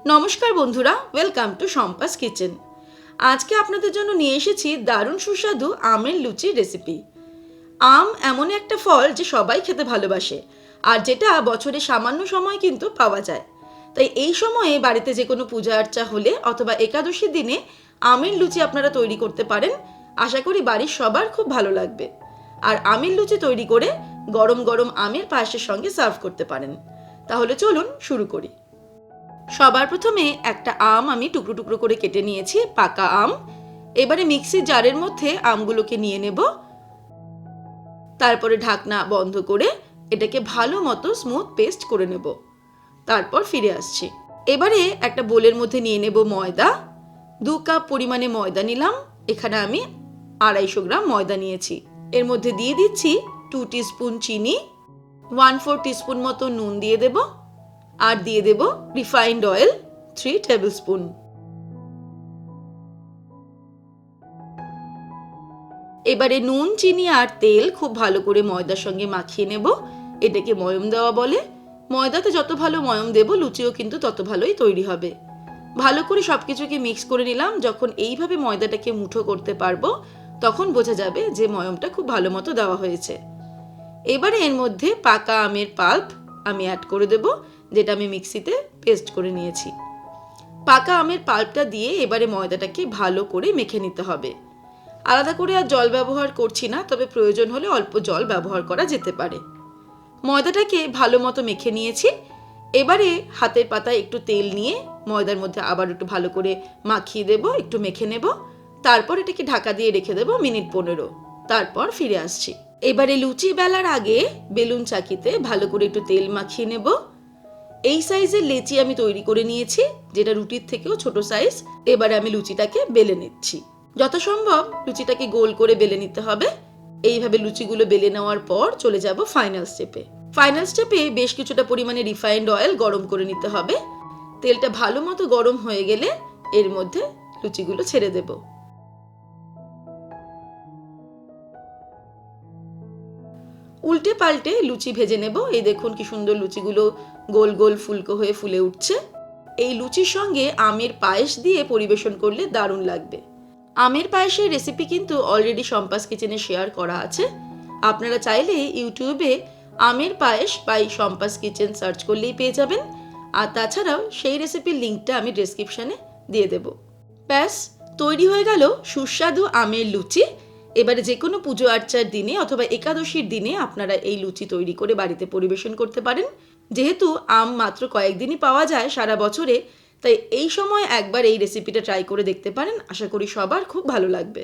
নমস্কার বন্ধুরা, welcome to Shampa's kitchen. আজকে আপনাদের জন্য নিয়ে এসেছি দারুণ সুস্বাদু আমের লুচি রেসিপি। আম এমন একটা ফল যে সবাই খেতে ভালোবাসে, আর যেটা বছরে সামান্য সময় কিন্তু পাওয়া যায়। তাই এই সময়ে বাড়িতে যে কোনো পূজা আর্চা হলে অথবা একাদশীর দিনে আমের লুচি আপনারা তৈরি করতে পারেন। আশা করি বাড়ির সবার খুব ভালো লাগবে। আর আমের লুচি তৈরি করে গরম গরম আমের পায়েসের সঙ্গে সার্ভ করতে পারেন। তাহলে চলুন শুরু করি। সবার প্রথমে একটা আম আমি টুকরো টুকরো করে কেটে নিয়েছি, পাকা আম। এবারে মিক্সির জারের মধ্যে আমগুলোকে নিয়ে নেব। তারপরে ঢাকনা বন্ধ করে এটাকে ভালো মতো স্মুথ পেস্ট করে নেব। তারপর ফিরে আসছি। এবারে একটা বোলের মধ্যে নিয়ে নেব ময়দা। 2 কাপ পরিমাণে ময়দা নিলাম। এখানে আমি 250 গ্রাম ময়দা নিয়েছি। এর মধ্যে দিয়ে দিচ্ছি 2 টিস্পুন চিনি, 1/4 টিস্পুন মতো নুন দিয়ে দেব, আর দিয়ে দেব রিফাইন্ড অয়েল 3 টেবিল স্পুন। এবারে নুন, চিনি আর তেল খুব ভালো করে ময়দার সঙ্গে মাখিয়ে নেব। এটাকে ময়ম দেওয়া বলে। ময়দাতে যত ভালো ময়ম দেব, লুচিও কিন্তু তত ভালোই তৈরি হবে। ভালো করে সবকিছুকে মিক্স করে নিলাম। যখন এইভাবে ময়দাটাকে মুঠো করতে পারবো, তখন বোঝা যাবে যে ময়মটা খুব ভালো মতো দেওয়া হয়েছে। এবারে এর মধ্যে পাকা আমের পাল্প আমি অ্যাড করে দেব, যেটা আমি মিক্সিতে পেস্ট করে নিয়েছি। পাকা আমের পাল্পটা দিয়ে এবারে ময়দাটাকে ভালো করে মেখে নিতে হবে। আলাদা করে আর জল ব্যবহার করছি না, তবে প্রয়োজন হলে অল্প জল ব্যবহার করা যেতে পারে। ময়দাটাকে ভালো মতো মেখে নিয়েছি। এবারে হাতের পাতায় একটু তেল নিয়ে ময়দার মধ্যে আবার একটু ভালো করে মাখিয়ে দেব, একটু মেখে নেব। তারপর এটাকে ঢাকা দিয়ে রেখে দেব মিনিট 15। তারপর ফিরে আসছি। এবারে লুচি বেলার আগে বেলুন চাকিতে ভালো করে একটু তেল মাখিয়ে নেব। এই সাইজের লেচি আমি তৈরি করে নিয়েছি, যেটা রুটির থেকেও ছোট সাইজ। এবারে আমি লুচিটাকে বেলে নিচ্ছি। যথাসম্ভব লুচিটাকে গোল করে বেলে নিতে হবে। এইভাবে লুচিগুলো বেলে নেওয়ার পর চলে যাব ফাইনাল স্টেপে। ফাইনাল স্টেপে বেশ কিছুটা পরিমাণে রিফাইন্ড অয়েল গরম করে নিতে হবে। তেলটা ভালো মতো গরম হয়ে গেলে এর মধ্যে লুচিগুলো ছেড়ে দেব। উল্টে পাল্টে লুচি ভেজে নেব। এই দেখুন কি সুন্দর লুচিগুলো গোল গোল ফুলকো হয়ে ফুলে উঠছে। এই লুচির সঙ্গে আমের পায়েস দিয়ে পরিবেশন করলে দারুণ লাগবে। আমের পায়েসের রেসিপি কিন্তু অলরেডি শম্পাস কিচেনে শেয়ার করা আছে। আপনারা চাইলে ইউটিউবে আমের পায়েস বাই শম্পাস কিচেন সার্চ করলেই পেয়ে যাবেন। আর তাছাড়াও সেই রেসিপির লিঙ্কটা আমি ডেসক্রিপশনে দিয়ে দেব। ব্যাস, তৈরি হয়ে গেল সুস্বাদু আমের লুচি। এবারে যে কোনো পুজো আর্চার দিনে অথবা একাদশীর দিনে আপনারা এই লুচি তৈরি করে বাড়িতে পরিবেশন করতে পারেন। যেহেতু আম মাত্র কয়েকদিনই পাওয়া যায় সারা বছরে, তাই এই সময় একবার এই রেসিপিটা ট্রাই করে দেখতে পারেন। আশা করি সবার খুব ভালো লাগবে।